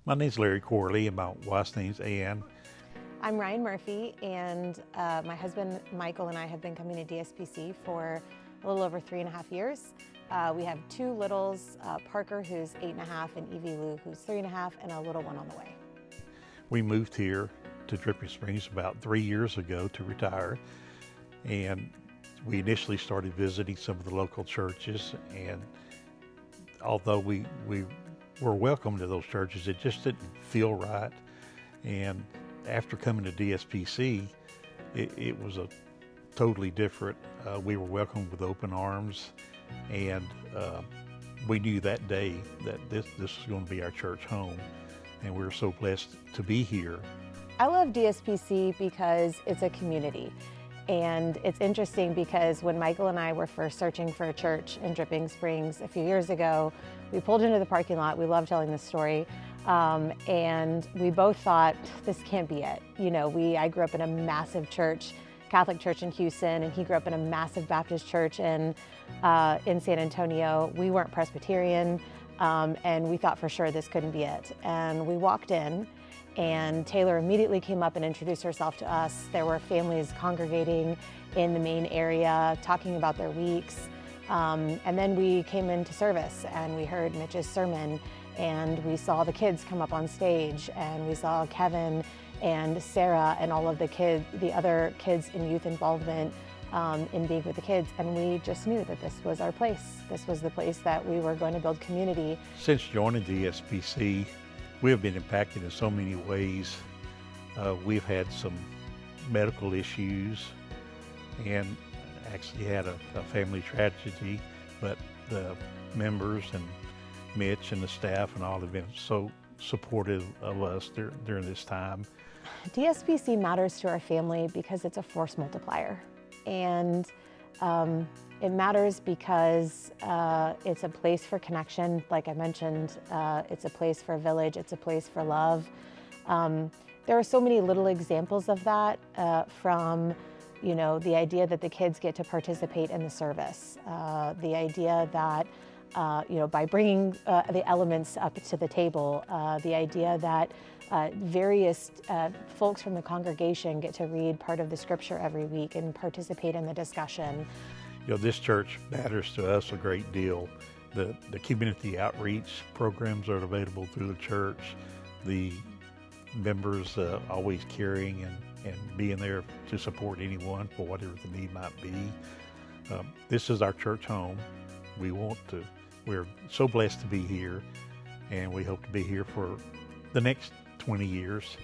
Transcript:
My name's Larry Corley, and my wife's name's Ann. I'm Ryan Murphy, and my husband Michael and I have been coming to DSPC for a little over 3.5 years. We have two littles, Parker, who's 8.5, and Evie Lou, who's 3.5, and a little one on the way. We moved here to Dripping Springs about 3 years ago to retire, and we initially started visiting some of the local churches, and although we were welcome to those churches, it just didn't feel right. And after coming to DSPC, it was a totally different. We were welcomed with open arms, and we knew that day that this was going to be our church home, and we were so blessed to be here. I love DSPC because it's a community. And it's interesting because when Michael and I were first searching for a church in Dripping Springs a few years ago, we pulled into the parking lot. We love telling this story. And we both thought, this can't be it. You know, I grew up in a massive church, Catholic church in Houston, and he grew up in a massive Baptist church in San Antonio. We weren't Presbyterian, and we thought for sure this couldn't be it. And we walked in, and Taylor immediately came up and introduced herself to us. There were families congregating in the main area, talking about their weeks. And then we came into service and we heard Mitch's sermon, and we saw the kids come up on stage, and we saw Kevin and Sarah and all of the other kids in youth involvement in being with the kids. And we just knew that this was our place. This was the place that we were going to build community. Since joining the SPC, we have been impacted in so many ways. We've had some medical issues and actually had a family tragedy, but the members and Mitch and the staff and all have been so supportive of us during this time. DSPC matters to our family because it's a force multiplier. And it matters because it's a place for connection. Like I mentioned, it's a place for village, it's a place for love. There are so many little examples of that from, you know, the idea that the kids get to participate in the service, the idea that, you know, by bringing the elements up to the table, the idea that various folks from the congregation get to read part of the scripture every week and participate in the discussion. You know, this church matters to us a great deal. The community outreach programs are available through the church. The members always caring and being there to support anyone for whatever the need might be. This is our church home. We're so blessed to be here, and we hope to be here for the next 20 years.